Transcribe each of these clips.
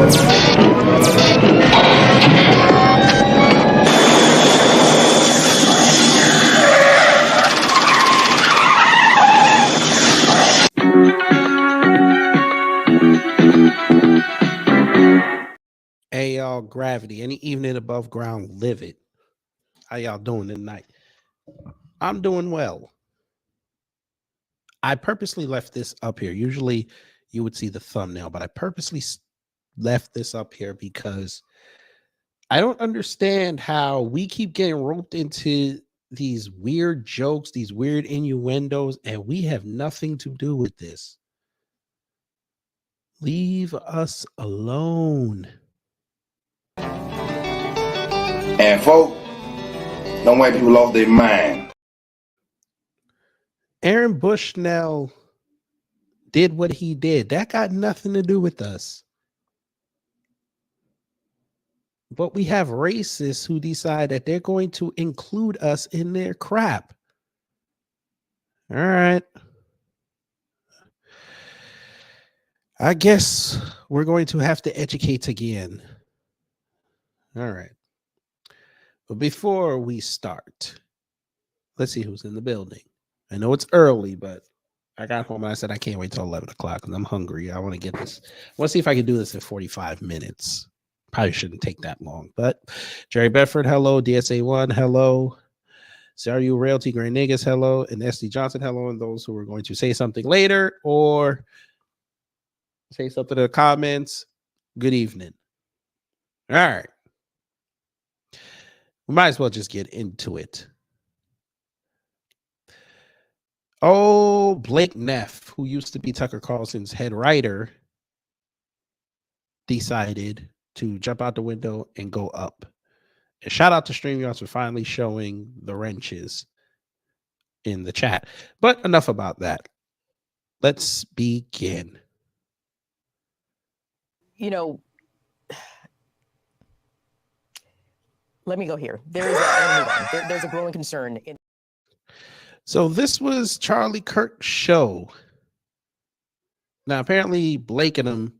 Hey y'all, Gravity, any evening above ground, live it. How y'all doing tonight? I'm doing well. I purposely left this up here. Usually you would see the thumbnail, but I purposely left this up here because I don't understand how we keep getting roped into these weird jokes, these weird innuendos, and we have nothing to do with this. Leave us alone. And folk, don't white people lost their mind. Aaron Bushnell did what he did. That got nothing to do with us. But we have racists who decide that they're going to include us in their crap. All right. I guess we're going to have to educate again. All right. But before we start, let's see who's in the building. I know it's early, but I got home and I said I can't wait till 11 o'clock because I'm hungry. I want to get this. I want to see if I can do this in 45 minutes. Probably shouldn't take that long. But Jerry Bedford, hello. DSA1, hello. CRU Realty, Grand Negus, hello. And SD Johnson, hello. And those who are going to say something later or say something in the comments, good evening. All right. We might as well just get into it. Oh, Blake Neff, who used to be Tucker Carlson's head writer, decided to jump out the window and go up. And shout out to StreamYards for finally showing the wrenches in the chat. But enough about that. Let's begin. You know, let me go here. There's a growing concern. So this was Charlie Kirk's show. Now, apparently Blake and him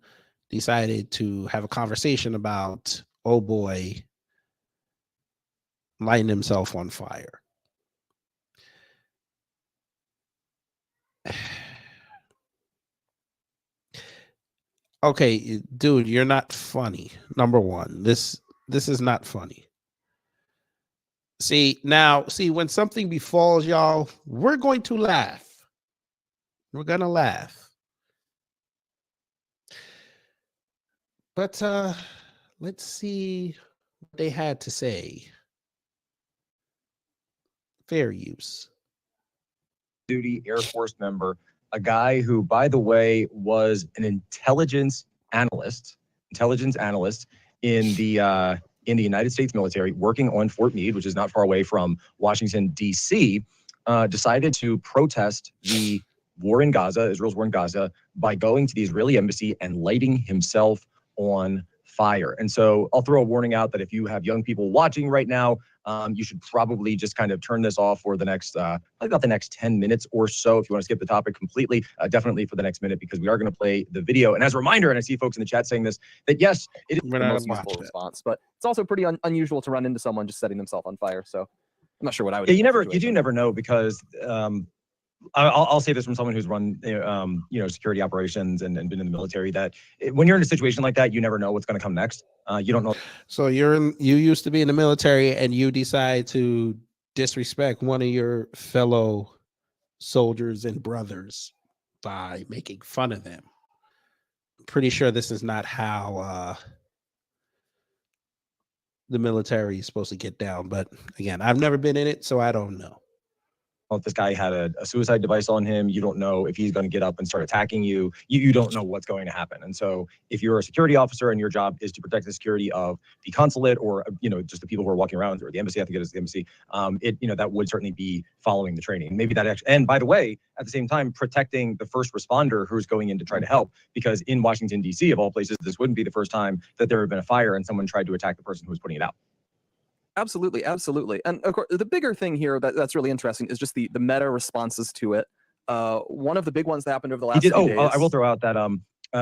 decided to have a conversation about, oh boy, lighting himself on fire. Okay, dude, you're not funny. Number one, this is not funny. See, when something befalls y'all, we're going to laugh. We're going to laugh. But let's see what they had to say. Fair use. Duty Air Force member, a guy who, by the way, was an intelligence analyst in the United States military, working on Fort Meade, which is not far away from Washington, D.C., decided to protest the war in Gaza, Israel's war in Gaza, by going to the Israeli embassy and lighting himself on fire. And so I'll throw a warning out that if you have young people watching right now, you should probably just kind of turn this off for the next, about the next 10 minutes or so. If you want to skip the topic completely, definitely for the next minute, because we are going to play the video. And as a reminder, and I see folks in the chat saying this, that yes, it is the most useful response, but it's also pretty unusual to run into someone just setting themselves on fire. So I'm not sure what I would. Yeah, you do never know, because I'll say this from someone who's run, security operations and been in the military, that when you're in a situation like that, you never know what's going to come next. You don't know. So you used to be in the military and you decide to disrespect one of your fellow soldiers and brothers by making fun of them. I'm pretty sure this is not how the military is supposed to get down. But again, I've never been in it, so I don't know. If this guy had a suicide device on him, you don't know if he's going to get up and start attacking you. You don't know what's going to happen. And so if you're a security officer and your job is to protect the security of the consulate or, just the people who are walking around, or the embassy, I think it is the embassy, that would certainly be following the training. Maybe that actually, and by the way, at the same time, protecting the first responder who's going in to try to help, because in Washington, D.C., of all places, this wouldn't be the first time that there had been a fire and someone tried to attack the person who was putting it out. Absolutely. And of course, the bigger thing here that's really interesting is just the meta responses to it. One of the big ones that happened over the last few days. I will throw out that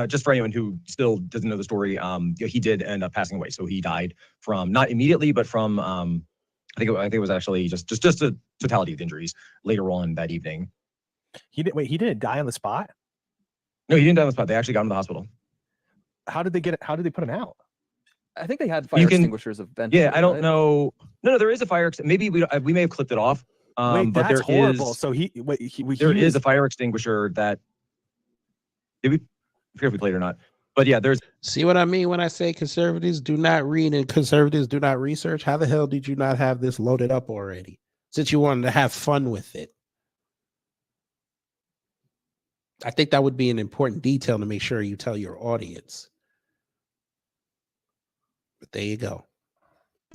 just for anyone who still doesn't know the story, he did end up passing away. So he died from not immediately, but from I think it was actually just a totality of injuries later on that evening. He didn't die on the spot? No, he didn't die on the spot. They actually got him to the hospital. How did they put him out? I think they had fire extinguishers eventually. Yeah, I don't right? know. No, there is a fire. Maybe we may have clipped it off. Wait, but that's there horrible. is So there is a fire extinguisher that. Did we? I forget if we played it or not. But yeah, there's. See what I mean when I say conservatives do not read and conservatives do not research? How the hell did you not have this loaded up already? Since you wanted to have fun with it. I think that would be an important detail to make sure you tell your audience. But there you go.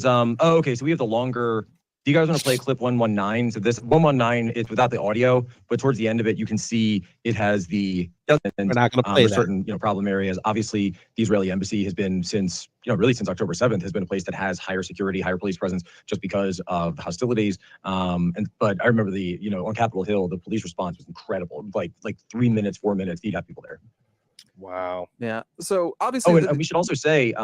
Oh, okay. So we have the longer. Do you guys want to play clip 119? So this 119 is without the audio, but towards the end of it, you can see it has the. We're not going to play that. Certain problem areas. Obviously, the Israeli embassy has been since really since October 7th has been a place that has higher security, higher police presence, just because of the hostilities. But I remember on Capitol Hill, the police response was incredible. Like 3 minutes, 4 minutes, you'd have people there. Wow. Yeah. So obviously, and we should also say.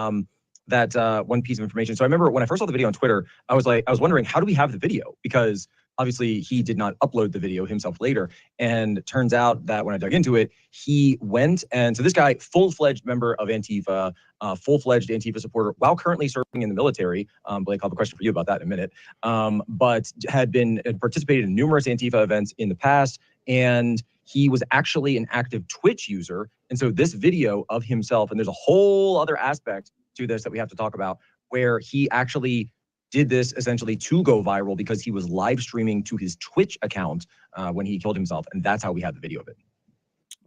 That one piece of information. So I remember when I first saw the video on Twitter, I was wondering, how do we have the video? Because obviously he did not upload the video himself later. And it turns out that when I dug into it, he went and so this guy, full-fledged member of Antifa, full-fledged Antifa supporter, while currently serving in the military. Blake, I'll have a question for you about that in a minute. But had participated in numerous Antifa events in the past, and he was actually an active Twitch user. And so this video of himself, and there's a whole other aspect to this that we have to talk about, where he actually did this essentially to go viral because he was live streaming to his Twitch account when he killed himself, and that's how we have the video of it.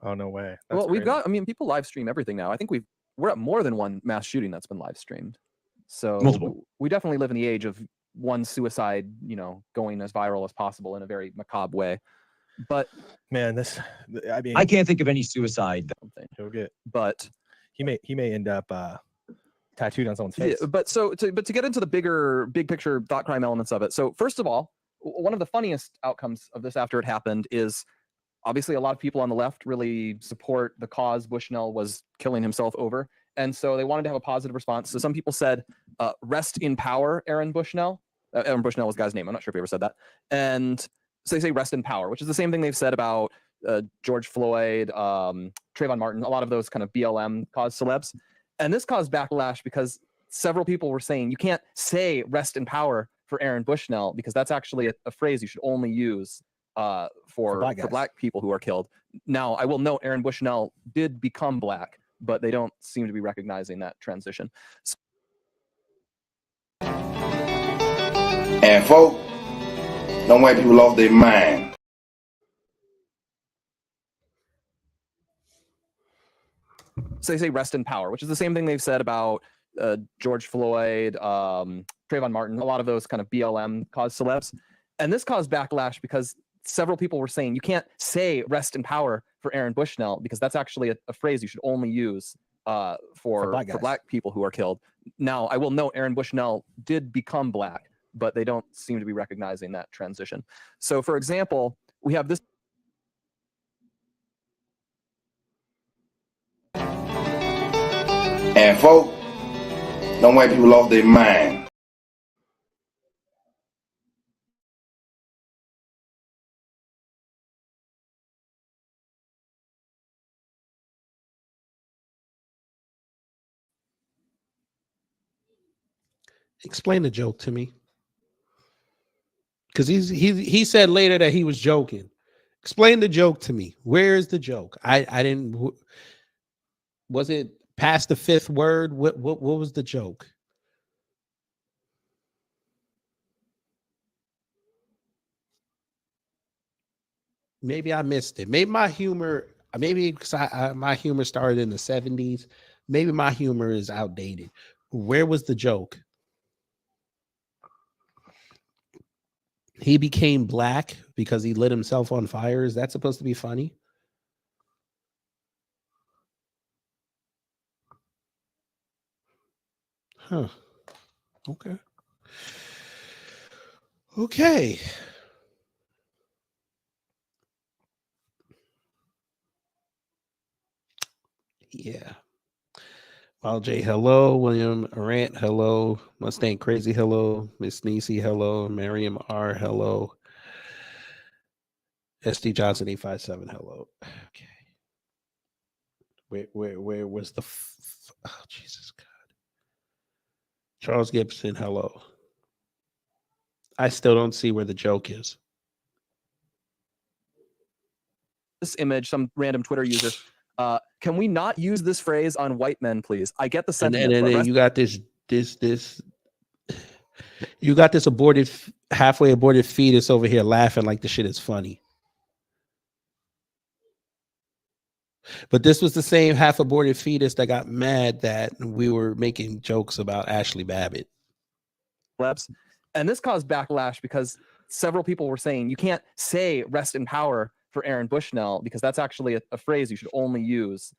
Oh, no way. Well, we've got. I mean, people live stream everything now. I think we're at more than one mass shooting that's been live streamed. So Multiple. We definitely live in the age of one suicide, going as viral as possible in a very macabre way. But man, I can't think of any suicide. He'll get, but he may end up tattooed on someone's face. Yeah, but to get into the big picture thought crime elements of it. So first of all, one of the funniest outcomes of this after it happened is obviously a lot of people on the left really support the cause Bushnell was killing himself over. And so they wanted to have a positive response. So some people said, rest in power, Aaron Bushnell. Aaron Bushnell was the guy's name. I'm not sure if he ever said that. And so they say rest in power, which is the same thing they've said about George Floyd, Trayvon Martin, a lot of those kind of BLM cause celebs. And this caused backlash because several people were saying you can't say rest in power for Aaron Bushnell because that's actually a phrase you should only use for black people who are killed. Now, I will note Aaron Bushnell did become black, but they don't seem to be recognizing that transition. And folk, them white people lost their mind. So they say rest in power, which is the same thing they've said about George Floyd, Trayvon Martin, a lot of those kind of BLM cause celebs. And this caused backlash because several people were saying you can't say rest in power for Aaron Bushnell because that's actually a phrase you should only use for black people who are killed. Now, I will note Aaron Bushnell did become black, but they don't seem to be recognizing that transition. So, for example, we have this. And folk, them white people lost their mind. Explain the joke to me. Because he said later that he was joking. Explain the joke to me. Where is the joke? I didn't. Was it past the fifth word? What was the joke? Maybe I missed it. Maybe my humor. Maybe because my humor started in the 70s. Maybe my humor is outdated. Where was the joke? He became black because he lit himself on fire. Is that supposed to be funny? Huh. Okay. Okay. Yeah. Paul J, hello. William Arant, hello. Mustang Crazy, hello. Miss Nisi, hello. Miriam R, hello. SD Johnson 857, hello. Okay. Where was the oh Jesus God. Charles Gibson, hello. I still don't see where the joke is. This image, some random Twitter user. Can we not use this phrase on white men, please? I get the sentiment. And but then you got this you got this halfway aborted fetus over here laughing like the shit is funny. But this was the same half aborted fetus that got mad that we were making jokes about Ashley Babbitt. And this caused backlash because several people were saying you can't say rest in power for Aaron Bushnell because that's actually a phrase you should only use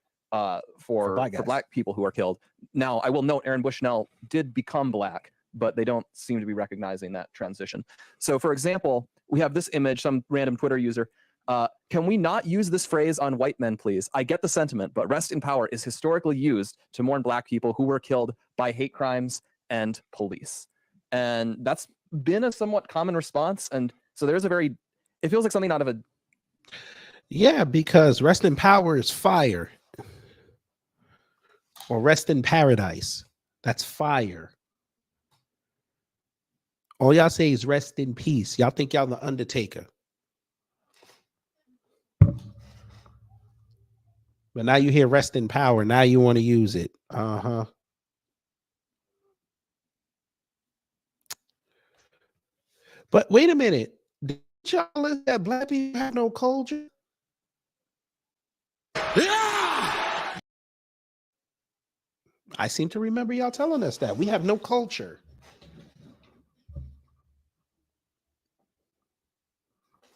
for black people who are killed. Now, I will note Aaron Bushnell did become black, but they don't seem to be recognizing that transition. So, for example, we have this image, some random Twitter user. Can we not use this phrase on white men, please? I get the sentiment, but rest in power is historically used to mourn black people who were killed by hate crimes and police. And that's been a somewhat common response. And so there's it feels like something out of a... Yeah, because rest in power is fire. Or rest in paradise. That's fire. All y'all say is rest in peace. Y'all think y'all the Undertaker. But now you hear rest in power. Now you want to use it. Uh-huh. But wait a minute. Did y'all listen that black people have no culture? I seem to remember y'all telling us that. We have no culture.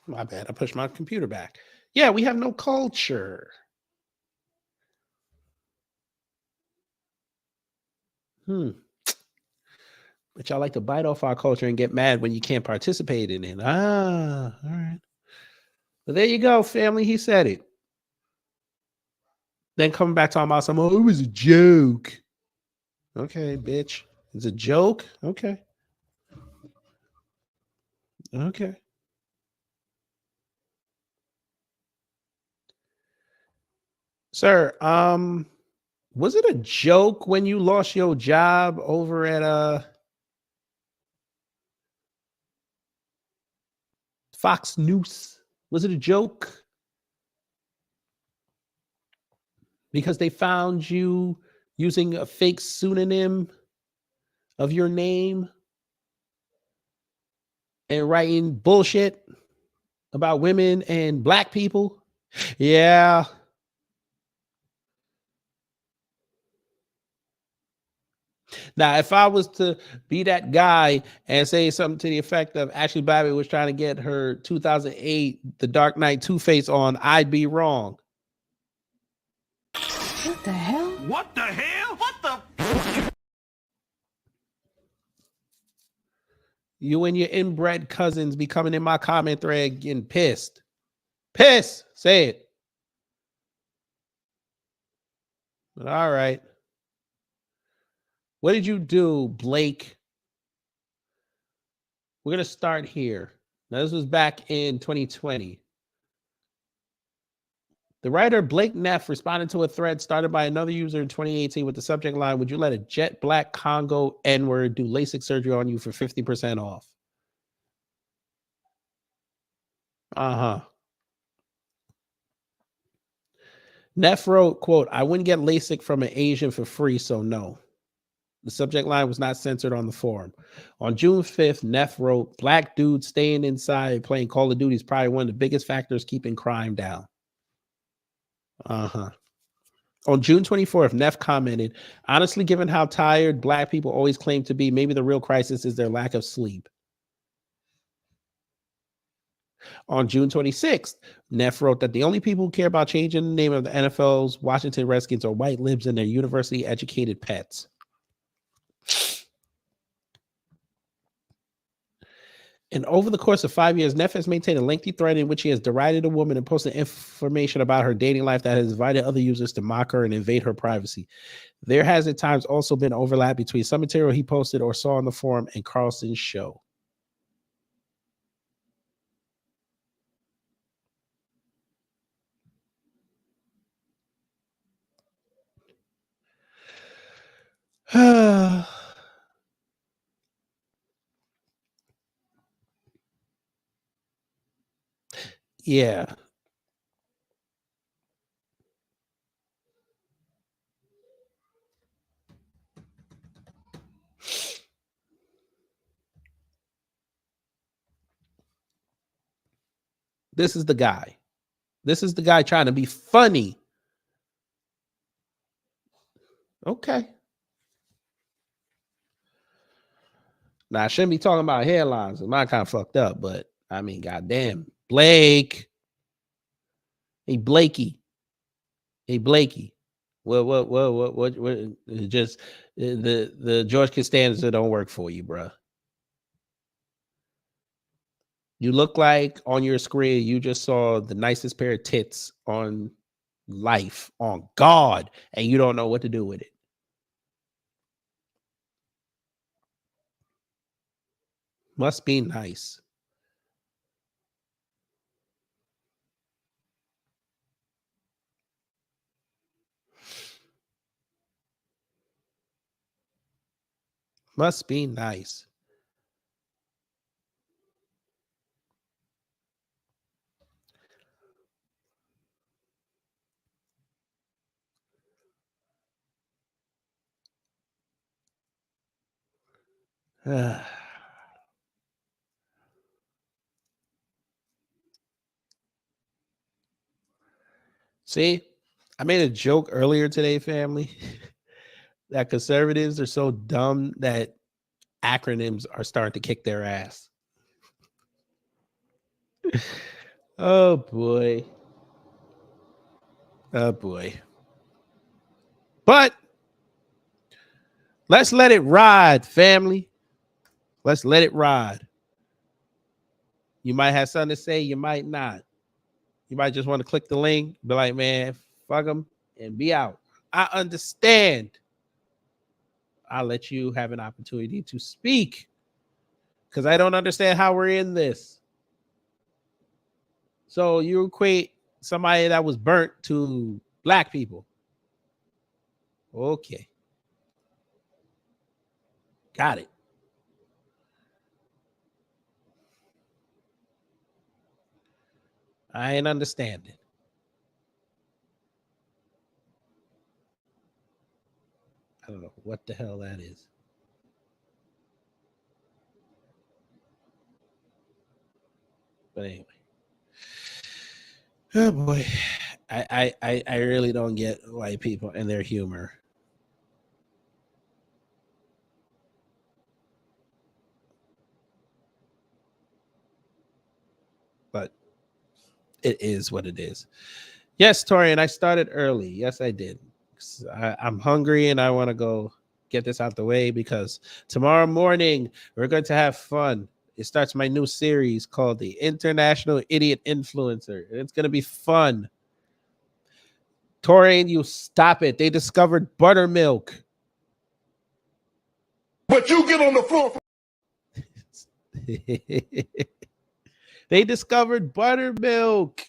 My bad. I pushed my computer back. Yeah, we have no culture. But y'all like to bite off our culture and get mad when you can't participate in it. All right. But there you go, family. He said it. Then coming back talking about it was a joke. Okay, bitch. It's a joke? Okay. Okay. Sir, was it a joke when you lost your job over at Fox News? Was it a joke? Because they found you using a fake pseudonym of your name and writing bullshit about women and black people? Yeah. Now, if I was to be that guy and say something to the effect of Ashley Babbitt was trying to get her 2008 The Dark Knight Two-Face on, I'd be wrong. What the hell? What the hell? What the? You and your inbred cousins be coming in my comment thread getting pissed. Pissed. Say it. But all right. What did you do, Blake? We're going to start here. Now, this was back in 2020. The writer Blake Neff responded to a thread started by another user in 2018 with the subject line, "Would you let a jet black Congo N-word do LASIK surgery on you for 50% off?" Uh-huh. Neff wrote, quote, "I wouldn't get LASIK from an Asian for free, so no." The subject line was not censored on the forum. On June 5th, Neff wrote, "Black dudes staying inside playing Call of Duty is probably one of the biggest factors keeping crime down." Uh-huh. On June 24th, Neff commented, "Honestly, given how tired black people always claim to be, maybe the real crisis is their lack of sleep." On June 26th, Neff wrote that the only people who care about changing the name of the NFL's Washington Redskins are white libs and their university-educated pets. And over the course of 5 years, Neff has maintained a lengthy thread in which he has derided a woman and posted information about her dating life that has invited other users to mock her and invade her privacy. There has at times also been overlap between some material he posted or saw on the forum and Carlson's show. Yeah. This is the guy. This is the guy trying to be funny. Okay. Now, I shouldn't be talking about headlines. Mine kind of fucked up, but I mean, goddamn. Blake. Hey, Blakey. Hey, Blakey. What just the George Costanza don't work for you, bruh. You look like on your screen, you just saw the nicest pair of tits on life, on God, and you don't know what to do with it. Must be nice. Must be nice. See, I made a joke earlier today, family, that conservatives are so dumb that acronyms are starting to kick their ass. Oh boy. Oh boy. But let's let it ride, family. Let's let it ride. You might have something to say, you might not. You might just want to click the link, be like, man, fuck them, and be out. I understand. I'll let you have an opportunity to speak because I don't understand how we're in this. So you equate somebody that was burnt to black people. Okay. Got it. I ain't understanding. I don't know what the hell that is. But anyway. Oh boy. I really don't get white people and their humor. But it is what it is. Yes, Torian, I started early. Yes, I did. I'm hungry and I want to go get this out the way because tomorrow morning we're going to have fun. It starts my new series called The International Idiot Influencer. It's going to be fun. Torian, you stop it. They discovered buttermilk. But you get on the floor. They discovered buttermilk.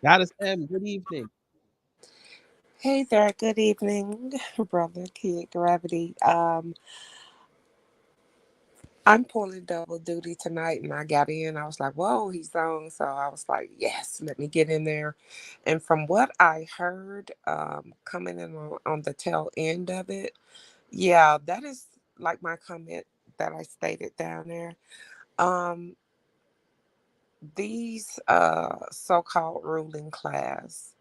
Goddess M, good evening. Hey there, good evening, brother Kid Gravity. I'm pulling double duty tonight and I got in. I was like, whoa, he's on. So I was like, yes, let me get in there. And from what I heard, coming in on the tail end of it, yeah, that is like my comment that I stated down there. Um, these so-called ruling class,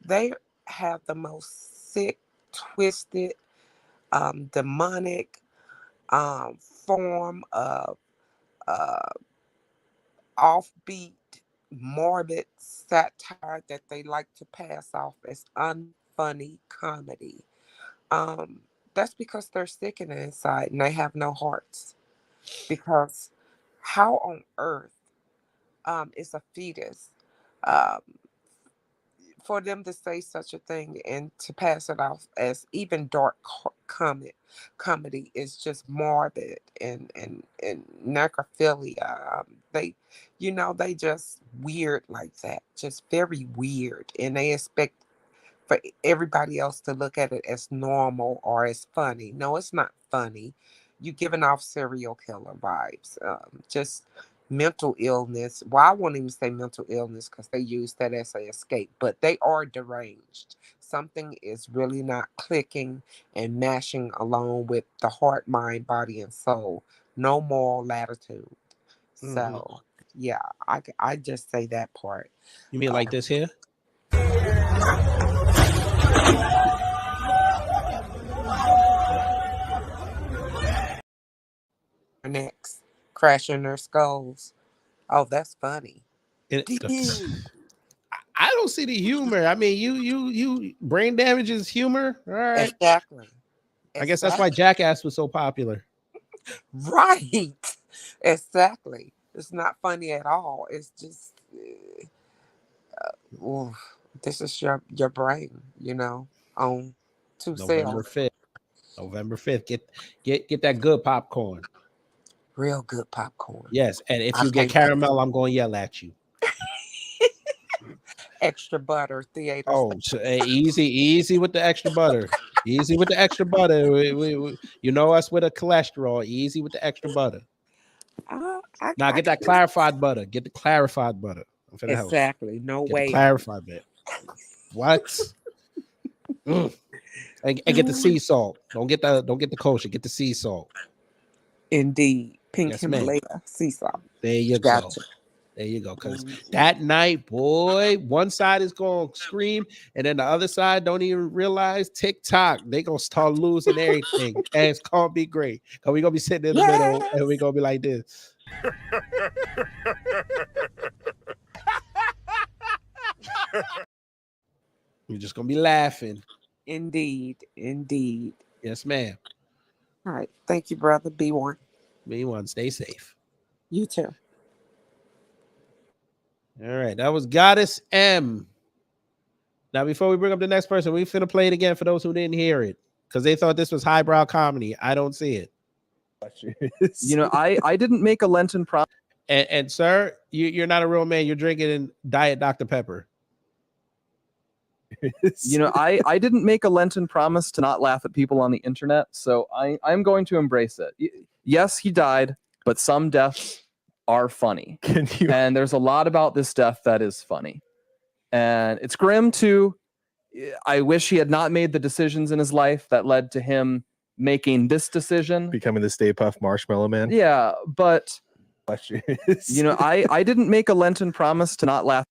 they have the most sick, twisted, demonic form of uh, offbeat, morbid satire that they like to pass off as unfunny comedy. Um, That's because they're sick in the inside and they have no hearts. Because how on earth is a fetus um, for them to say such a thing and to pass it off as even dark comedy is just morbid and necrophilia. They, they just weird like that, just very weird, and they expect for everybody else to look at it as normal or as funny. No, it's not funny. You giving off serial killer vibes. Just mental illness. Well, I won't even say mental illness because they use that as an escape, but they are deranged. Something is really not clicking and mashing along with the heart, mind, body, and soul. No moral latitude. So, yeah, I just say that part. You mean like this here? Necks crashing their skulls. Oh, that's funny. I don't see the humor. I mean, you brain damage is humor. All right. Exactly. I guess that's why Jackass was so popular. Right. Exactly. It's not funny at all. It's just this is your brain, on two November cells. 5th. November 5th. Get that good popcorn. Real good popcorn. Yes, and if you get caramel, I'm going to yell at you. Extra butter theater. Oh, so, easy with the extra butter. Easy with the extra butter. You know us with a cholesterol. Easy with the extra butter. Now get that clarified butter. Get the clarified butter. Exactly. No get way. The clarified bit. What? And get the sea salt. Don't get the kosher. Get the sea salt. Indeed. Pink Himalaya sea salt. There you go. There you go. Because that night, boy, one side is going to scream, and then the other side don't even realize TikTok. They going to start losing everything. And it's going to be great. Because we're going to be sitting in the middle, and we're going to be like this. We're just going to be laughing. Indeed. Indeed. Yes, ma'am. All right. Thank you, brother. Be one. Be one. Stay safe. You too. All right, that was Goddess M. Now, before we bring up the next person, we finna play it again for those who didn't hear it because they thought this was highbrow comedy. I don't see it. I didn't make a Lenten promise. And sir, you're not a real man. You're drinking Diet Dr. Pepper. I didn't make a Lenten promise to not laugh at people on the internet, so I'm going to embrace it. Yes, he died, but some deaths are funny. And there's a lot about this death that is funny. And it's grim too. I wish he had not made the decisions in his life that led to him making this decision. Becoming the Stay Puft Marshmallow Man. Yeah, but I didn't make a Lenten promise to not laugh.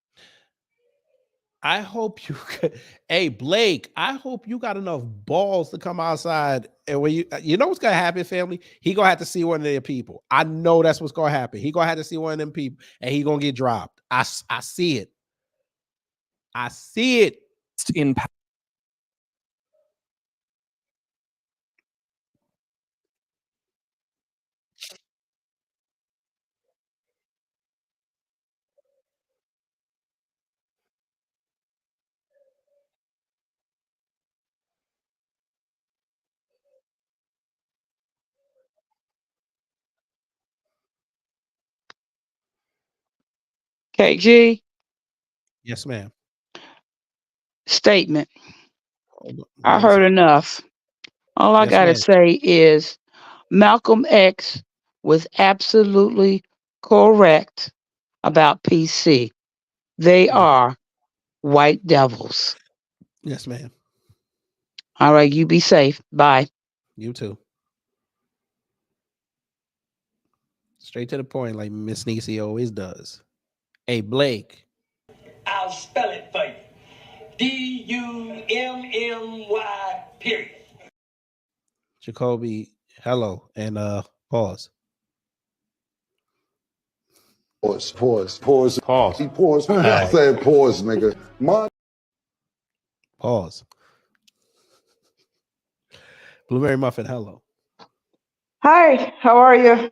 I hope you could. Hey, Blake, I hope you got enough balls to come outside. And when you know what's gonna happen, family? He gonna have to see one of their people. I know that's what's gonna happen. He gonna have to see one of them people, and he gonna get dropped. I see it. I see it. In KG, Yes, ma'am. statement. I What is heard it? enough. All I Yes, got to ma'am. say is Malcolm X was absolutely correct about PC. They are white devils. Yes, ma'am. All right, you be safe. Bye. You too. Straight to the point, like Miss Niecy always does. Hey, Blake. I'll spell it for you. D-U-M-M-Y, period. Jacoby, hello, and pause. Pause. He paused. I said pause, nigga. Pause. Blueberry Muffin, hello. Hi, how are you?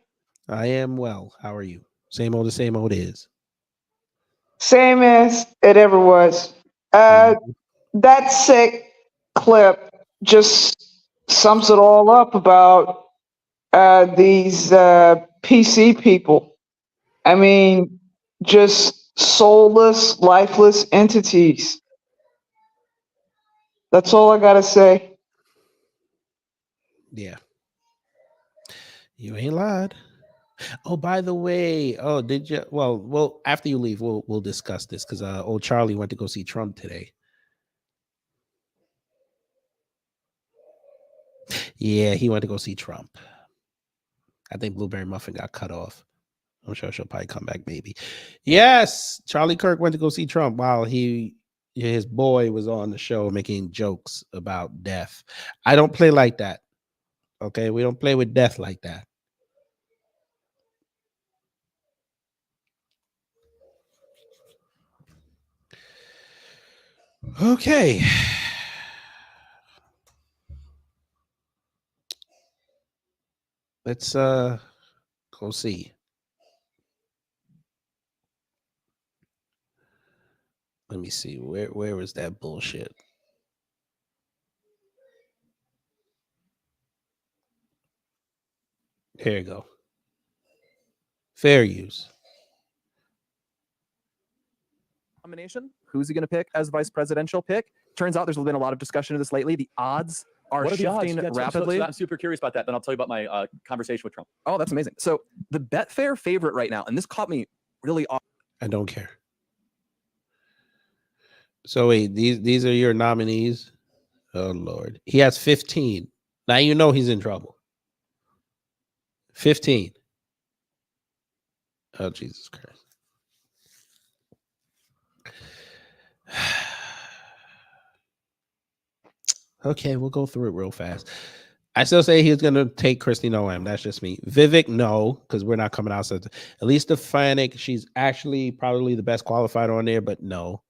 I am well. How are you? Same old, the same old is. Same as it ever was. Mhm. That sick clip just sums it all up about these PC people. I mean, just soulless, lifeless entities. That's all I gotta say. Yeah. You ain't lied. Oh, by the way, oh, did you? Well, after you leave, we'll discuss this because old Charlie went to go see Trump today. Yeah, he went to go see Trump. I think Blueberry Muffin got cut off. I'm sure she'll probably come back, maybe. Yes, Charlie Kirk went to go see Trump while his boy was on the show making jokes about death. I don't play like that. Okay, we don't play with death like that. Okay. Let's go see. Let me see. Where was that bullshit? Here you go. Fair use. Nomination. Who's he going to pick as vice presidential pick? Turns out there's been a lot of discussion of this lately. The odds are What are the odds? shifting Yeah, rapidly. so I'm super curious about that. Then I'll tell you about my conversation with Trump. Oh, that's amazing. So the Betfair favorite right now, and this caught me really off. I don't care. So wait, these are your nominees. Oh Lord, he has 15. Now you know he's in trouble. 15. Oh Jesus Christ. Okay, we'll go through it real fast. I still say he's going to take Christy Noam. That's just me. Vivek, no, because we're not coming out. So at least Stefanik, she's actually probably the best qualified on there, but no.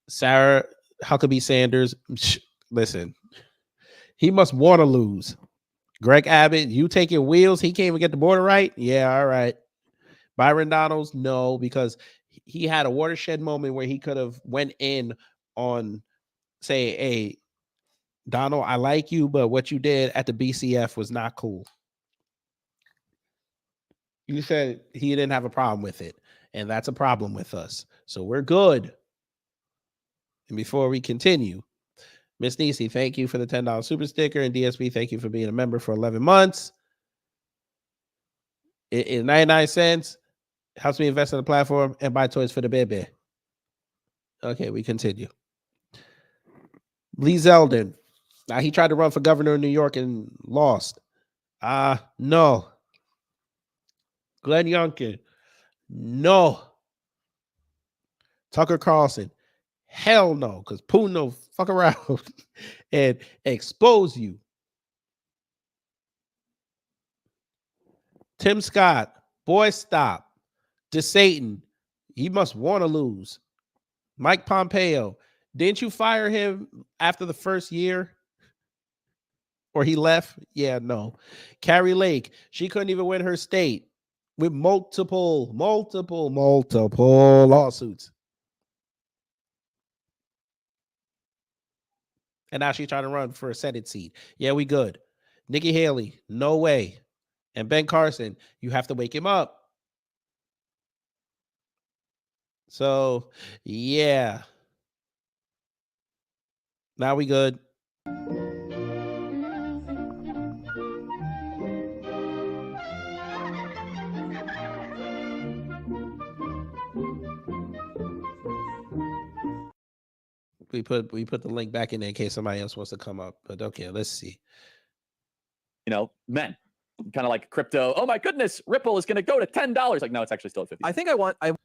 Sarah Huckabee Sanders, listen, he must want to lose. Greg Abbott, you taking wheels. He can't even get the border right. Yeah, all right. Byron Donalds, no, because he had a watershed moment where he could have went in on, say, hey, Donald, I like you, but what you did at the BCF was not cool. You said he didn't have a problem with it, and that's a problem with us. So we're good. And before we continue, Miss Nisi, thank you for the $10 super sticker, and DSP, thank you for being a member for 11 months. It is 99 cents. Helps me invest in the platform and buy toys for the baby. Okay, we continue. Lee Zeldin. Now, he tried to run for governor of New York and lost. No. Glenn Youngkin. No. Tucker Carlson. Hell no, because Putin will fuck around and expose you. Tim Scott. Boy, stop. DeSatan. He must want to lose. Mike Pompeo. Didn't you fire him after the first year? Or he left? Yeah, no. Carrie Lake. She couldn't even win her state with multiple lawsuits. And now she's trying to run for a Senate seat. Yeah, we good. Nikki Haley, no way. And Ben Carson, you have to wake him up. So, yeah. Now we good. We put the link back in there in case somebody else wants to come up. But okay, let's see. You know, men, kind of like crypto. Oh my goodness, Ripple is going to go to $10. Like, no, it's actually still at 50. I think I want AD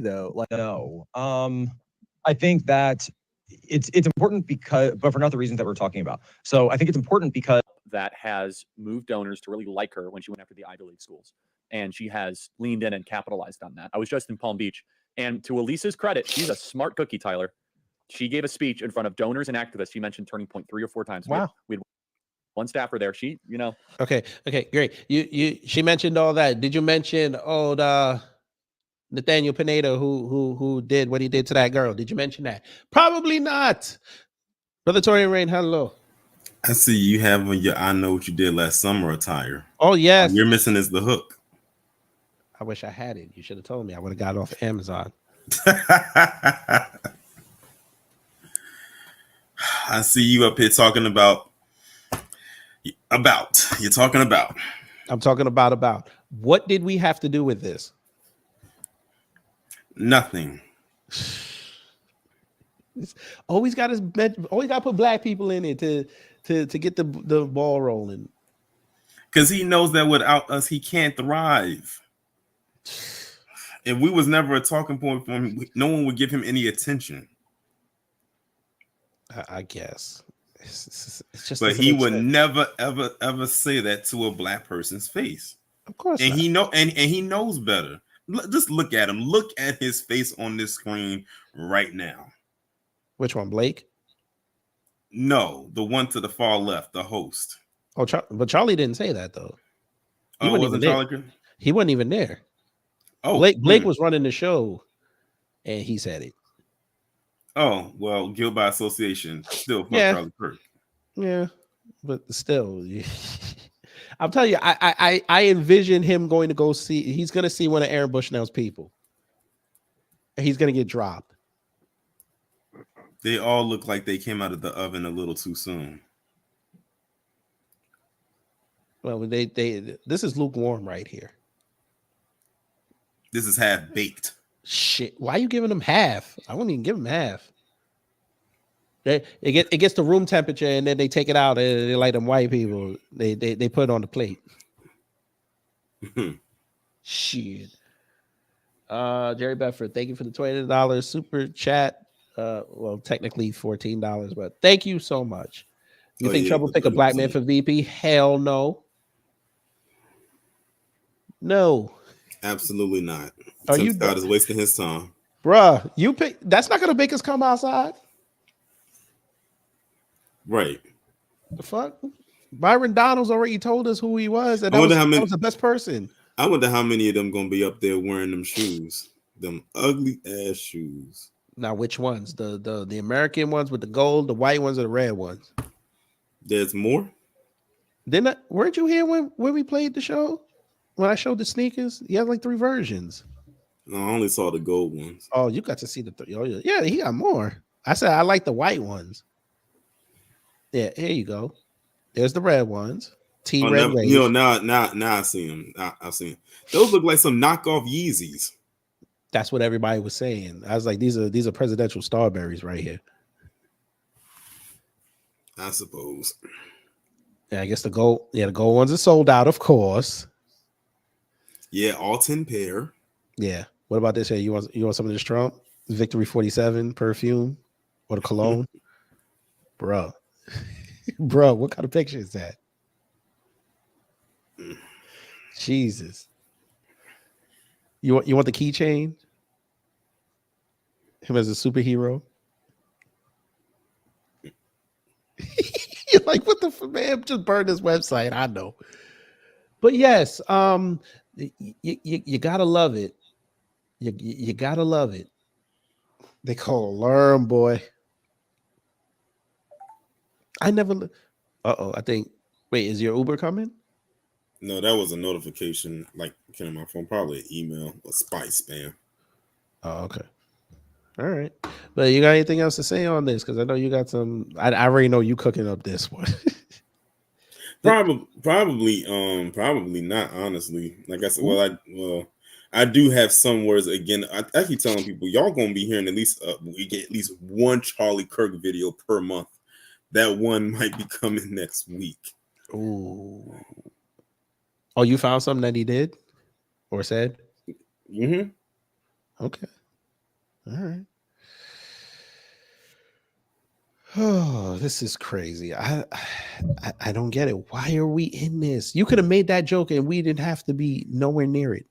though. Like, No. I think that it's important because, but for not the reasons that we're talking about. So I think it's important because that has moved donors to really like her when she went after the Ivy League schools. And she has leaned in and capitalized on that. I was just in Palm Beach. And to Elisa's credit, she's a smart cookie, Tyler. She gave a speech in front of donors and activists. She mentioned Turning Point 3 or 4 times. Wow. one staffer there. She, you know, Okay, great. She mentioned all that. Did you mention Nathaniel Pineda who did what he did to that girl? Did you mention that? Probably not. Brother Torian Rain, hello. I see you have on your I know what you did last summer attire. Oh yes. All you're missing is the hook. I wish I had it. You should have told me. I would have got it off Amazon. I see you up here talking about. You're talking about. I'm talking about. What did we have to do with this? Nothing. Always got to put black people in it to get the ball rolling. Because he knows that without us, he can't thrive. If we was never a talking point for him, no one would give him any attention. I guess. It's just. But he would never, ever say that to a black person's face. Of course. And not. he knows better. Just look at him. Look at his face on this screen right now. Which one, Blake? No, the one to the far left, the host. Oh, but Charlie didn't say that though. He wasn't Charlie. He wasn't even there. Oh, Blake was running the show, and he said it. Oh well, guilt by association. Still, Charlie Kirk. Yeah, but still, I'm telling you, I envision him going to go see. He's going to see one of Aaron Bushnell's people, and he's going to get dropped. They all look like they came out of the oven a little too soon. Well, this is lukewarm right here. This is half baked. Shit, why are you giving them half? I wouldn't even give them half. It gets to room temperature, and then they take it out, and they like them white people. They put it on the plate. Shit. Jerry Bedford, thank you for the $20 super chat. Well, technically $14, but thank you so much. You think Trouble pick a black man for VP? Hell no. No. Absolutely not. Are Tim you Scott is wasting his time. Bruh, you pick that's not gonna make us come outside. Right. The fuck? Byron Donalds already told us who he was, and that was the best person. I wonder how many of them gonna be up there wearing them shoes. Them ugly ass shoes. Now, which ones? The American ones with the gold, the white ones, or the red ones? There's more. Weren't you here when we played the show? When I showed the sneakers, he had like 3 versions. No, I only saw the gold ones. Oh, you got to see the 3. Oh, yeah, he got more. I said I like the white ones. Yeah, here you go. There's the red ones. Red. You know, now I see them. I see them. Those look like some knockoff Yeezys. That's what everybody was saying. I was like, these are presidential Starberries right here. I suppose. Yeah, I guess the gold ones are sold out, of course. Yeah, all 10 pair. Yeah. What about this here? You want some of this Trump? Victory 47 perfume or the cologne? Bro, what kind of picture is that? Jesus. You want the keychain? Him as a superhero? You're like, what the fuck, man? Just burn this website. I know. But yes, you gotta love it. You gotta love it. They call learn, boy. I never. I think. Wait, is your Uber coming? No, that was a notification, like came on my phone, probably an email, a spy spam. Oh, okay. All right. But you got anything else to say on this? Because I know you got some. I already know you cooking up this one. Probably not. Honestly, like I said, I do have some words. Again, I keep telling people, y'all gonna be hearing at least we get at least one Charlie Kirk video per month. That one might be coming next week. Ooh. Oh, you found something that he did or said? Mm-hmm. Okay. All right. Oh, this is crazy. I don't get it. Why are we in this? You could have made that joke and we didn't have to be nowhere near it.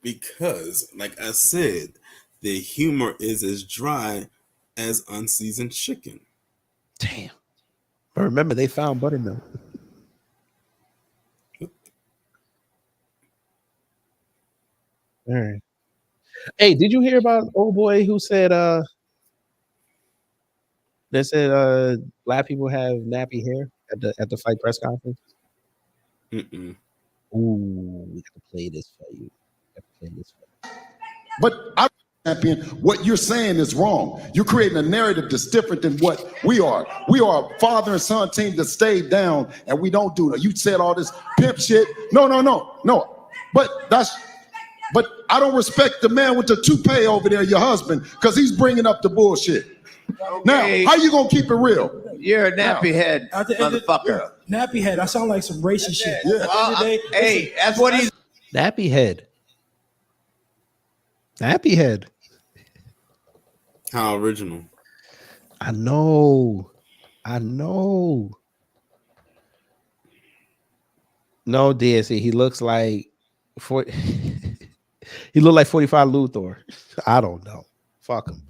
Because, like I said, the humor is as dry as unseasoned chicken. Damn. But remember, they found buttermilk. All right. Hey, did you hear about old boy who said they said black people have nappy hair at the fight press conference? Mm-mm. Ooh, we have to play this for you. We have to play this for you. But I champion, what you're saying is wrong. You're creating a narrative that's different than what we are. We are a father and son team that stayed down, and we don't do that. You said all this pimp shit. No. But I don't respect the man with the toupee over there, your husband, because he's bringing up the bullshit. Now, how you gonna keep it real? You're a nappy head motherfucker. Nappy head. I sound like some racist shit. Yeah. Hey, that's what he's. Nappy head. Nappy head. How original. I know. No, DSC. He looks like he looked like 45 Luthor. I don't know. Fuck him.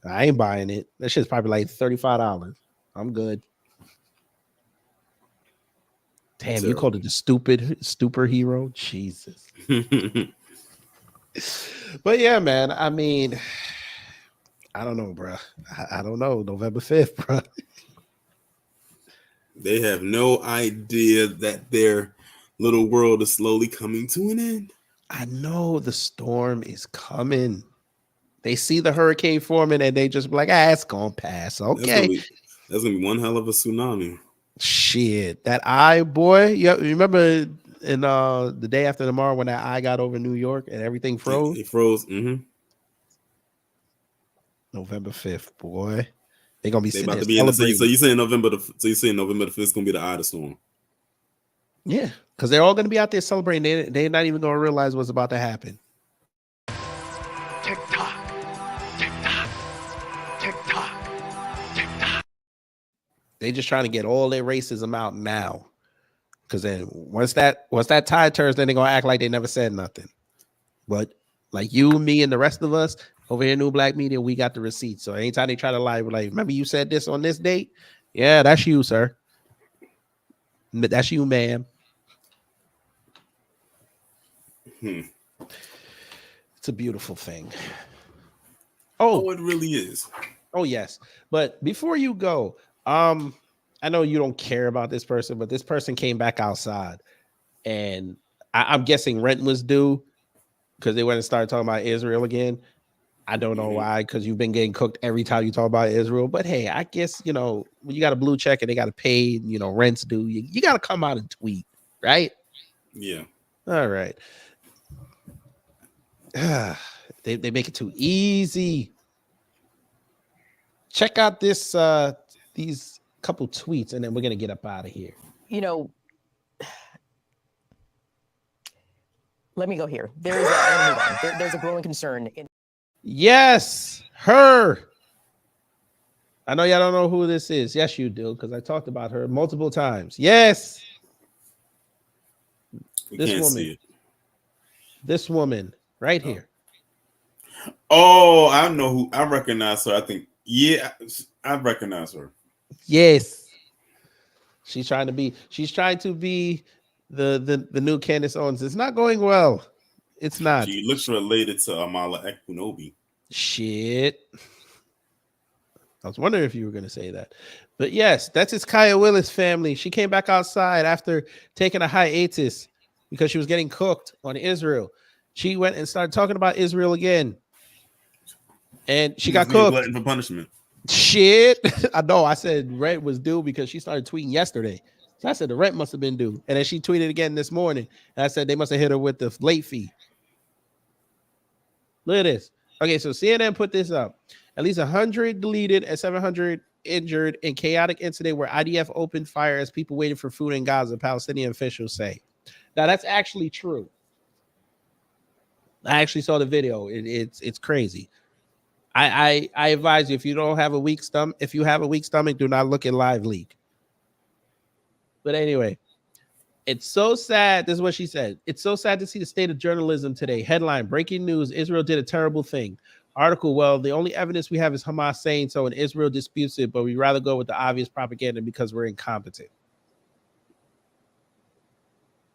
I ain't buying it. That shit's probably like $35. I'm good. Damn, you called it the stupid hero? Jesus. But yeah, man. I mean, I don't know, bro. I don't know. November 5th, bro. They have no idea that their little world is slowly coming to an end. I know the storm is coming. They see the hurricane forming and they just be like, it's gonna pass. Okay. That's gonna be one hell of a tsunami. Shit. That eye, boy. You remember in the day after tomorrow when that eye got over New York and everything froze? It froze. Mm-hmm. November 5th, boy. They're gonna be they about to be in the same. So you saying November the 5th is gonna be the eye of the storm. Yeah, because they're all gonna be out there celebrating. They're not even gonna realize what's about to happen. They just trying to get all their racism out now. Because then once that tide turns, then they're gonna act like they never said nothing. But like you, me, and the rest of us over here in New Black Media, we got the receipts. So anytime they try to lie, we're like, remember you said this on this date? Yeah, that's you, sir. That's you, ma'am. It's a beautiful thing. Oh, it really is. Oh, yes. But before you go, I know you don't care about this person, but this person came back outside, and I'm guessing rent was due because they went and started talking about Israel again. I don't know why, because you've been getting cooked every time you talk about Israel. But hey, I guess, when you got a blue check and they got to pay, rent's due, you got to come out and tweet, right? Yeah. All right. They make it too easy. Check out these couple tweets, and then we're gonna get up out of here. Let me go here. There's a growing concern. Yes, her. I know y'all don't know who this is. Yes, you do, because I talked about her multiple times. Yes. This woman right here. Oh, I know who. I recognize her. I think, yeah, I recognize her. Yes. She's trying to be the new Candace Owens. It's not going well. It's not. She looks related to Amala Ekpunobi. Shit. I was wondering if you were going to say that. But yes, that's his Kaya Willis family. She came back outside after taking a hiatus because she was getting cooked on Israel. She went and started talking about Israel again. And she got cooked. Glutton for punishment. Shit. I know. I said rent was due because she started tweeting yesterday. So I said the rent must have been due. And then she tweeted again this morning. And I said they must have hit her with the late fee. Look at this. Okay, so CNN put this up. At least 100 deleted and 700 injured in chaotic incident where IDF opened fire as people waited for food in Gaza, Palestinian officials say. Now, that's actually true. I actually saw the video. It's crazy. I advise you, if you have a weak stomach, do not look at Live Leak. But anyway, it's so sad. This is what she said. It's so sad to see the state of journalism today. Headline: breaking news: Israel did a terrible thing. Article, well, the only evidence we have is Hamas saying so, and Israel disputes it, but we rather go with the obvious propaganda because we're incompetent.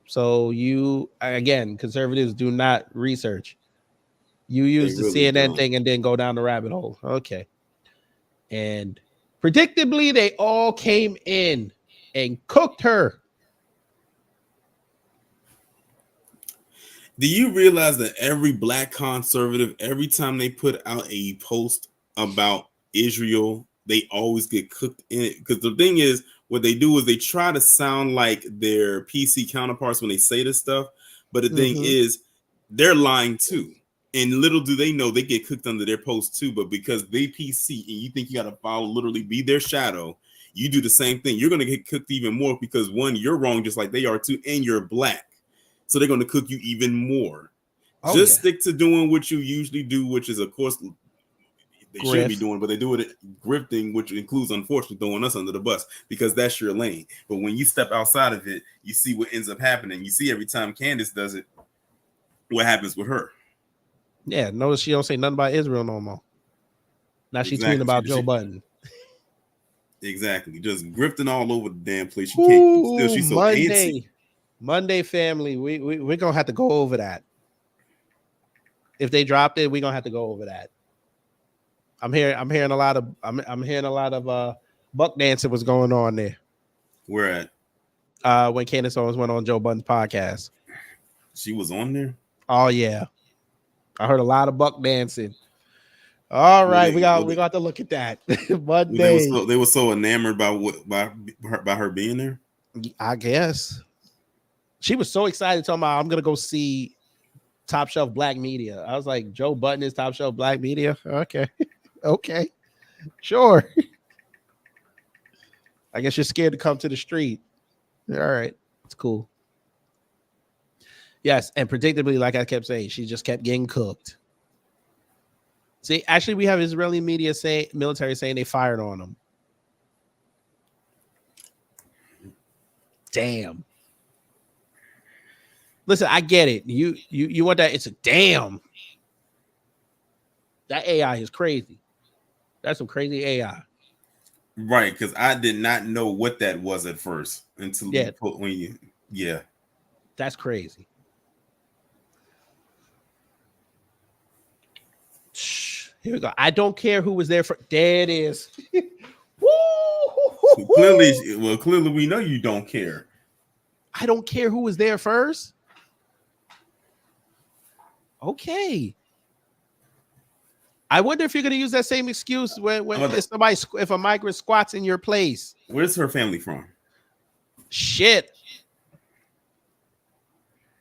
So you, again, conservatives do not research. You use the really CNN don't. thing and then go down the rabbit hole. Okay. And predictably, they all came in and cooked her. Do you realize that every black conservative, every time they put out a post about Israel, they always get cooked in it? Because the thing is, what they do is they try to sound like their PC counterparts when they say this stuff. But the thing is, they're lying too. And little do they know they get cooked under their post too. But because they PC and you think you got to follow, literally be their shadow, you do the same thing. You're going to get cooked even more because one, you're wrong just like they are too, and you're black. So they're going to cook you even more. Stick to doing what you usually do, which is, of course, they shouldn't be doing, but they do it grifting, which includes, unfortunately, throwing us under the bus because that's your lane. But when you step outside of it, you see what ends up happening. You see every time Candace does it, what happens with her. Yeah, notice she don't say nothing about Israel no more. Now she's tweeting about Joe Budden. Exactly. Just grifting all over the damn place. You can't keep still. She's so antsy. Monday family, we're gonna have to go over that. If they dropped it, we're gonna have to go over that. I'm hearing a lot of buck dancing was going on there. Where at? When Candace Owens went on Joe Budden's podcast. She was on there? Oh yeah. I heard a lot of buck dancing. All right, we got to look at that. Monday. They were so enamored by her being there. I guess. She was so excited talking about, I'm going to go see Top Shelf Black Media. I was like, Joe Budden is Top Shelf Black Media? Okay. Okay. Sure. I guess you're scared to come to the street. All right. It's cool. Yes. And predictably, like I kept saying, she just kept getting cooked. See, actually, we have Israeli media military saying they fired on them. Damn. Listen, I get it. You want that? It's a damn. That AI is crazy. That's some crazy AI. Right, because I did not know what that was at first until yeah. That's crazy. Here we go. I don't care who was there for. There it is. Clearly, we know you don't care. I don't care who was there first. Okay. I wonder if you're going to use that same excuse when if a migrant squats in your place. Where's her family from? Shit.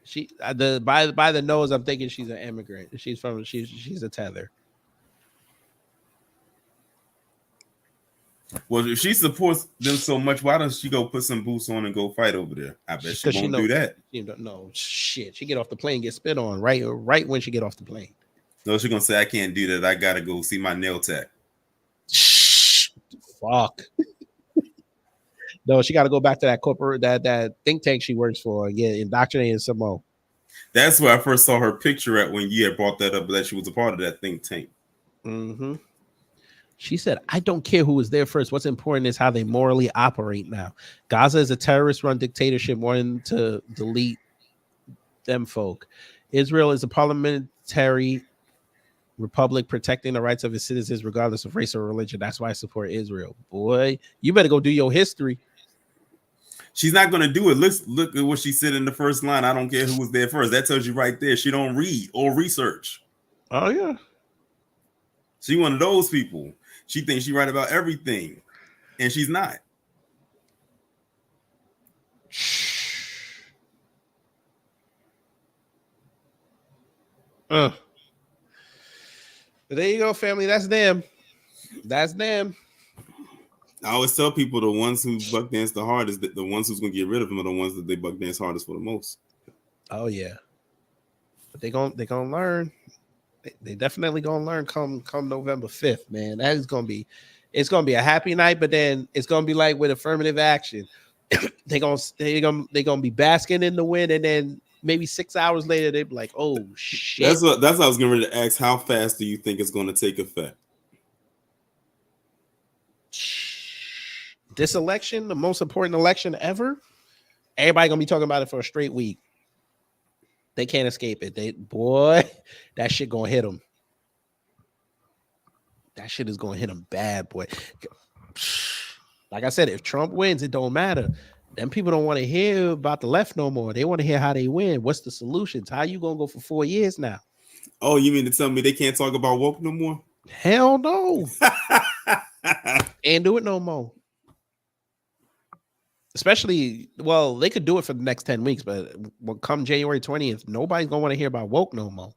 She by the nose, I'm thinking she's an immigrant. She's a tether. Well, if she supports them so much, why doesn't she go put some boots on and go fight over there? I bet she won't do that. No shit. She get off the plane, get spit on right when she get off the plane. No, she's gonna say, I can't do that. I gotta go see my nail tech. Fuck. No, she gotta go back to that corporate that think tank she works for and get indoctrinated some more. That's where I first saw her picture at when you had brought that up, that she was a part of that think tank. Mm-hmm. She said, I don't care who was there first. What's important is how they morally operate now. Gaza is a terrorist-run dictatorship wanting to delete them folk. Israel is a parliamentary republic protecting the rights of its citizens regardless of race or religion. That's why I support Israel. Boy, you better go do your history. She's not going to do it. Look at what she said in the first line. I don't care who was there first. That tells you right there. She don't read or research. Oh, yeah. She one of those people. She thinks she right about everything, and she's not. There you go, family. That's them. That's them. I always tell people the ones who buck dance the hardest, the ones who's gonna get rid of them are the ones that they buck dance hardest for the most. Oh yeah, but they gonna learn. They definitely gonna learn come November 5th, man. That is gonna be, it's gonna be a happy night, but then it's gonna be like with affirmative action. they gonna be basking in the wind, and then maybe 6 hours later, they'd be like, "Oh shit." That's what I was getting ready to ask. How fast do you think it's going to take effect? This election, the most important election ever, everybody gonna be talking about it for a straight week. They can't escape it. That shit gonna hit them. That shit is gonna hit them bad, boy. Like I said, if Trump wins, it don't matter. Then people don't want to hear about the left no more. They want to hear how they win. What's the solutions? How you gonna go for 4 years now? Oh, you mean to tell me they can't talk about woke no more? Hell no. Ain't do it no more. Especially, well, they could do it for the next 10 weeks, but when come January 20th, nobody's gonna want to hear about woke no more.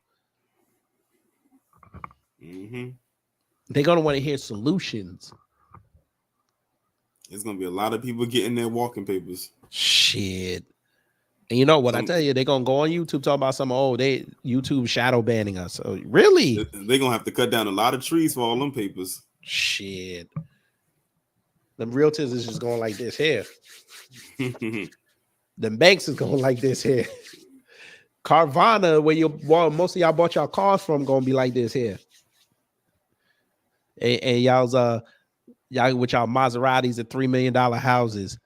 Mm-hmm. They're gonna want to hear solutions. There's gonna be a lot of people getting their walking papers. Shit. And you know what I tell you, they're gonna go on YouTube talking about some YouTube shadow banning us. So really? They're gonna have to cut down a lot of trees for all them papers. Shit. Them realtors is just going like this here. Them banks is going like this here. Carvana, where most of y'all bought y'all cars from, gonna be like this here. And y'all with y'all Maseratis and $3 million houses.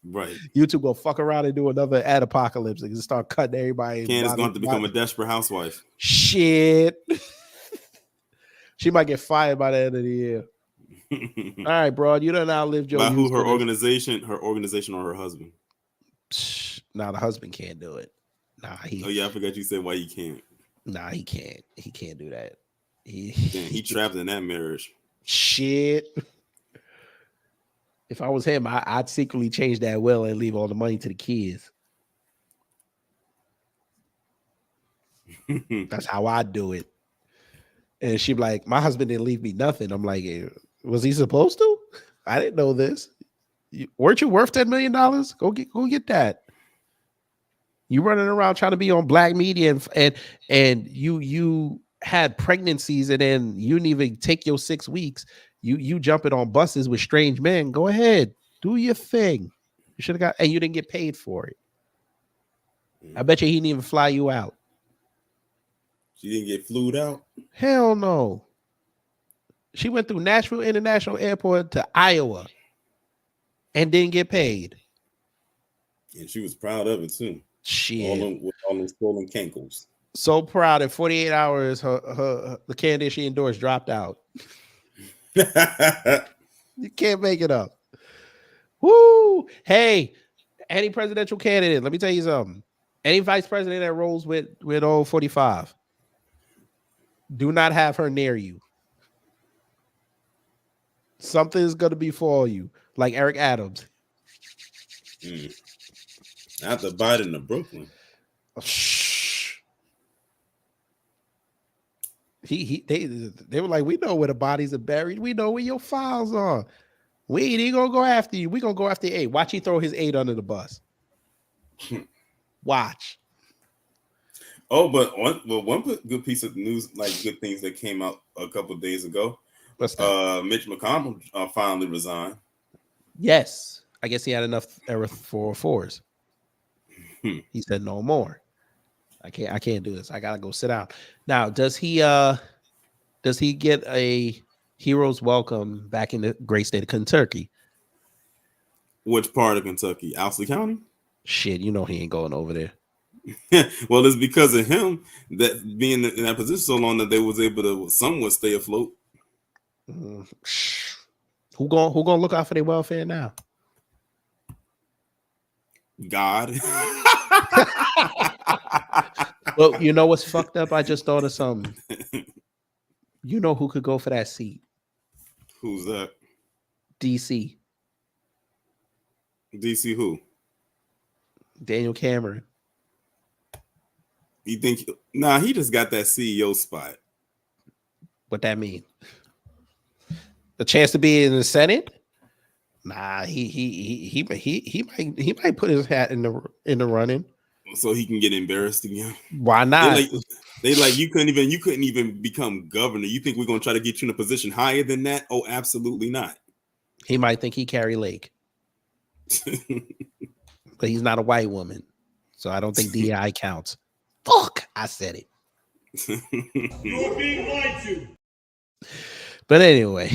Right. YouTube gonna fuck around and do another ad apocalypse and just start cutting everybody. Candace going to become a desperate housewife. Shit. She might get fired by the end of the year. All right, bro. You done outlived your. By who? Her organization, or her husband? Nah, the husband can't do it. Nah, Oh yeah, I forgot you said why he can't. Nah, he can't. He can't do that. He trapped in that marriage. Shit. If I was him, I'd secretly change that will and leave all the money to the kids. That's how I do it. And she'd be like, my husband didn't leave me nothing. I'm like, was he supposed to? I didn't know this. Weren't you worth $10 million? Go get that. You running around trying to be on black media and you had pregnancies and then you didn't even take your 6 weeks. You jumping on buses with strange men. Go ahead. Do your thing. You should have got, and you didn't get paid for it. I bet you he didn't even fly you out. She didn't get flued out? Hell no. She went through Nashville International Airport to Iowa and didn't get paid. And she was proud of it too. Shit. All them swollen cankles. So proud. In 48 hours, the candidate she endorsed dropped out. You can't make it up. Woo! Hey, any presidential candidate, let me tell you something. Any vice president that rolls with old 45, do not have her near you. Something's gonna befall you, like Eric Adams. After Biden to Brooklyn. They were like, we know where the bodies are buried. We know where your files are. We ain't even gonna go after you. We gonna go after aide. Watch he throw his aide under the bus. Watch. Oh, but one good piece of news, like good things that came out a couple of days ago. What's that? Mitch McConnell finally resigned. Yes, I guess he had enough error 404s. He said no more. I can't do this. I gotta go sit down. Now, does he get a hero's welcome back in the great state of Kentucky? Which part of Kentucky? Owsley County? Shit, you know he ain't going over there. Well, it's because of him that being in that position so long that they was able to somewhat stay afloat. Who gonna look out for their welfare now? God. Well, you know what's fucked up? I just thought of something. You know who could go for that seat? Who's that? DC. DC who? Daniel Cameron. You think? Nah, he just got that CEO spot. What that mean? A chance to be in the Senate? Nah, he might put his hat in the running. So he can get embarrassed again. Why not? They like you couldn't even become governor. You think we're gonna try to get you in a position higher than that? Oh, absolutely not. He might think he Carrie Lake. But he's not a white woman. So I don't think DEI counts. Fuck, I said it. You're being lied to. But anyway,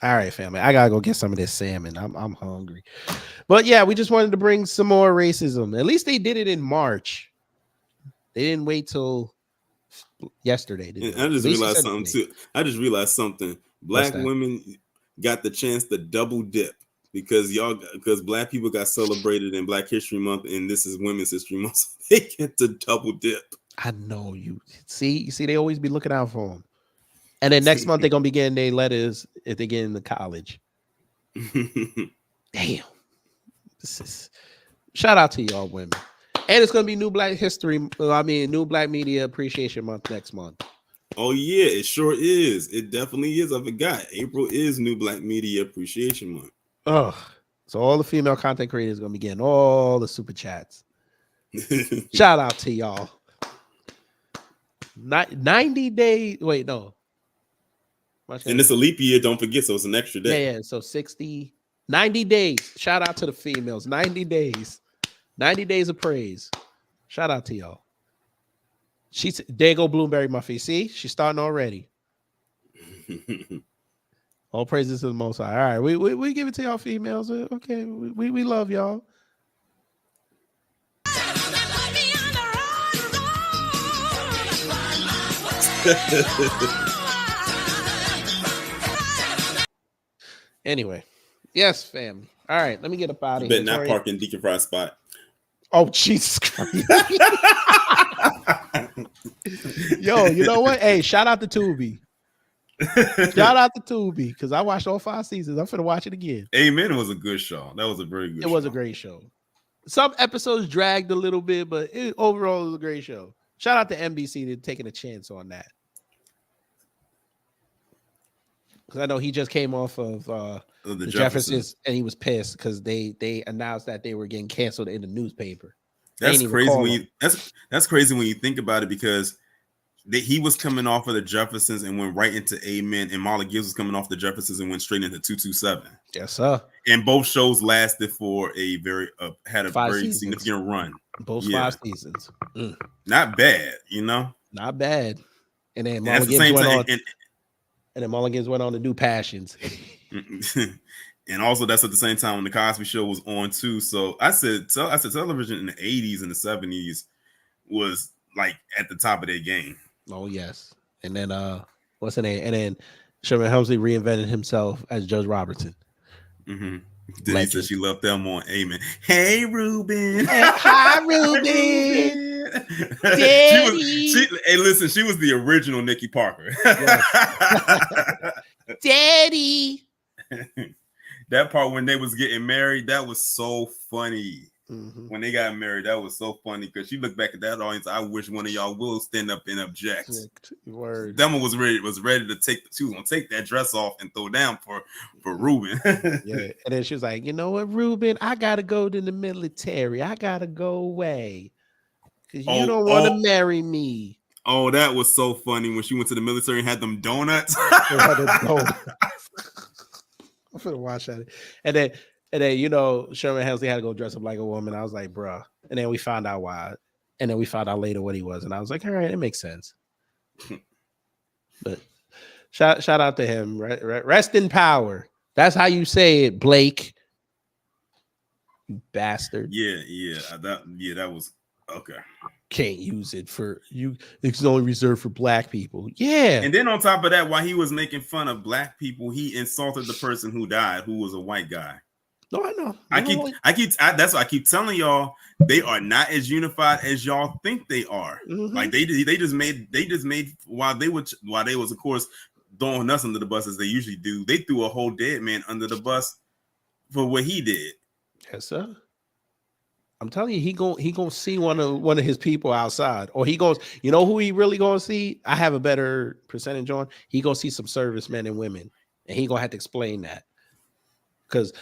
all right, family. I gotta go get some of this salmon. I'm hungry. But yeah, we just wanted to bring some more racism. At least they did it in March. They didn't wait till yesterday. I just realized something too. I just realized something. Black women got the chance to double dip because black people got celebrated in Black History Month, and this is Women's History Month. So they get to double dip. I know you see, they always be looking out for them. And then next month they're gonna be getting their letters if they get into college. Damn. This is shout out to y'all women. And it's gonna be New Black Media Appreciation Month next month. Oh yeah, it sure is. It definitely is. I forgot. April is New Black Media Appreciation Month. Oh, so all the female content creators are gonna be getting all the super chats. Shout out to y'all. 90 days. Wait, no. And it's a leap year, don't forget, so it's an extra day. Yeah, so 90 days. Shout out to the females. 90 days. 90 days of praise. Shout out to y'all. There go Bloomberry Muffy. See, she's starting already. All praises to the Most High. All right, we give it to y'all females. Okay, we love y'all. Anyway, yes, family. All right, let me get up out of here. Bet not park in Deacon Fry spot. Oh, Jesus Christ. Yo, you know what? Hey, shout out to Tubi. Shout out to Tubi, because I watched all 5 seasons. I'm finna watch it again. Amen. It was a good show. That was a very good show. It was a great show. Some episodes dragged a little bit, but overall it was a great show. Shout out to NBC to taking a chance on that. Because I know he just came off of the Jeffersons, and he was pissed because they announced that they were getting canceled in the newspaper. That's crazy that's crazy when you think about it, because he was coming off of the Jeffersons and went right into Amen, and Marla Gibbs was coming off the Jeffersons and went straight into 227. Yes, sir. And both shows lasted for a very seasons. Significant run. Both 5 seasons. Not bad, you know. Not bad. And then Marla Gibbs went on. And then Marla Gibbs went on to do Passions. And also that's at the same time when the Cosby Show was on too. So I said television in the 80s and the 70s was like at the top of their game. Oh yes. And then what's her name? And then Sherman Hemsley reinvented himself as Judge Robertson. Mm-hmm. Denise said she loved them on Amen. Hey Ruben. Hi Ruben. Hey, listen, she was the original Nikki Parker. Daddy. That part when they was getting married, that was so funny. Mm-hmm. When they got married, that was so funny because she looked back at that audience. I wish one of y'all will stand up and object. Word. Demma was ready to take. She was gonna take that dress off and throw down for Ruben. Yeah, and then she was like, "You know what, Ruben? I gotta go to the military. I gotta go away because you don't want to marry me." Oh, that was so funny when she went to the military and had them donuts. I'm gonna watch that. And then you know, Sherman Hemsley had to go dress up like a woman. I was like, bruh. And then we found out why. And then we found out later what he was. And I was like, all right, it makes sense. But shout out to him. Rest in power. That's how you say it, Blake. You bastard. Yeah. That was okay. Can't use it for you. It's only reserved for black people. Yeah. And then on top of that, while he was making fun of black people, he insulted the person who died, who was a white guy. No, I know. That's why I keep telling y'all they are not as unified as y'all think they are. Mm-hmm. Like they just made while they was of course throwing us under the bus as they usually do. They threw a whole dead man under the bus for what he did. Yes, sir. I'm telling you, he gonna see one of his people outside, or he goes. You know who he really gonna see? I have a better percentage on. He gonna see some servicemen and women, and he gonna have to explain that. Because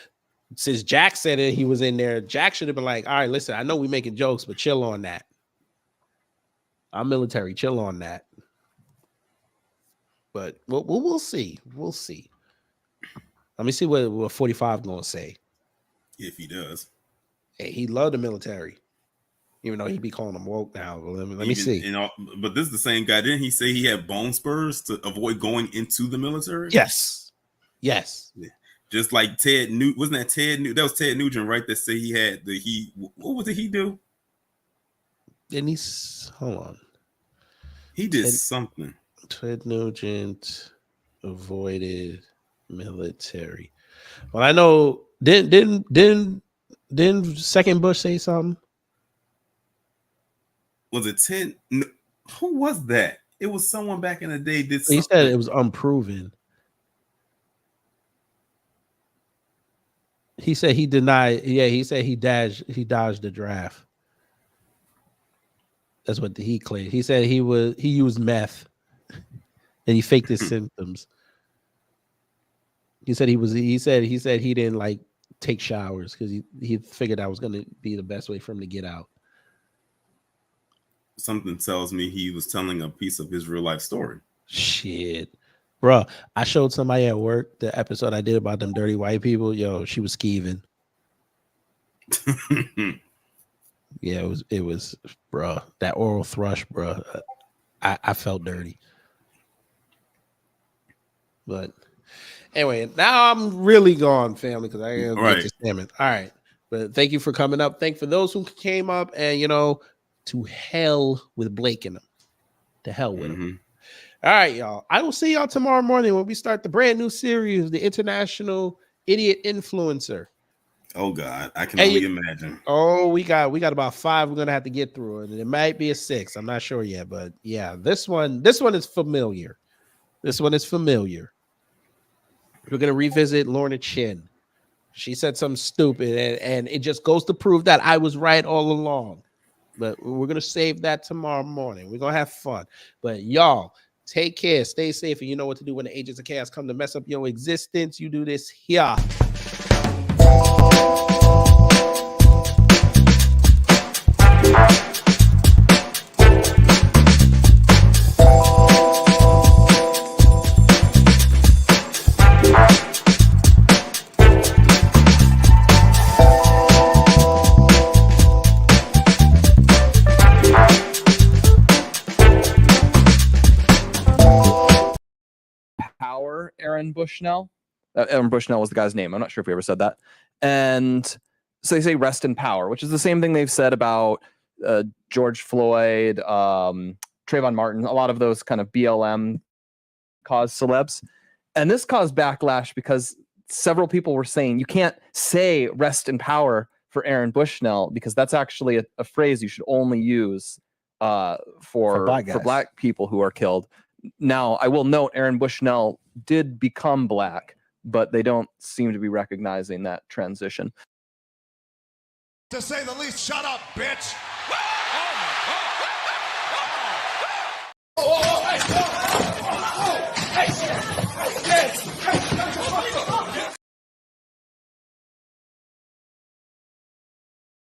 since Jack said it, he was in there. Jack should have been like, "All right, listen, I know we making jokes, but chill on that. I'm military, chill on that." But we'll see. We'll see. Let me see what 45 gonna say if he does. Hey, he loved the military. Even though he be calling them woke now. But let me see. You know, but this is the same guy. Didn't he say he had bone spurs to avoid going into the military? Yes. Yes. Yeah. Just like Ted Nugent. Wasn't that Ted Nugent? That was Ted Nugent, right? That said he had what was it he do? And he's hold on. He did something. Ted Nugent avoided military. Well, I know didn't second Bush say something? Was it Ted? No, who was that? It was someone back in the day. He said it was unproven. He said he denied. Yeah, he said he dodged the draft. That's what he claimed. He said he used meth and he faked his symptoms. He said he said he didn't like take showers because he figured that was going to be the best way for him to get out. Something tells me he was telling a piece of his real life story. Shit, bro. I showed somebody at work the episode I did about them dirty white people. Yo, she was skeeving. Yeah, it was, bro. That oral thrush, bro. I felt dirty. But anyway, now I'm really gone, family, because I gotta get to salmon. All right, but thank you for coming up. Thank for those who came up, and to hell with Blake in them. To hell with him. All right, y'all. I will see y'all tomorrow morning when we start the brand new series, the International Idiot Influencer. Oh God, I can only imagine. Oh, we got about 5 we're gonna have to get through, and it might be a 6. I'm not sure yet, but yeah, this one is familiar. This one is familiar. We're gonna revisit Lorna Chin. She said something stupid, and it just goes to prove that I was right all along. But we're going to save that tomorrow morning. We're going to have fun. But y'all, take care. Stay safe. And you know what to do when the agents of chaos come to mess up your existence. You do this here. Aaron Bushnell. Aaron Bushnell was the guy's name. I'm not sure if we ever said that. And so they say rest in power, which is the same thing they've said about George Floyd, Trayvon Martin, a lot of those kind of BLM cause celebs. And this caused backlash because several people were saying you can't say rest in power for Aaron Bushnell because that's actually a phrase you should only use for black people who are killed. Now, I will note Aaron Bushnell did become black, but they don't seem to be recognizing that transition. To say the least, shut up, bitch! Oh my God!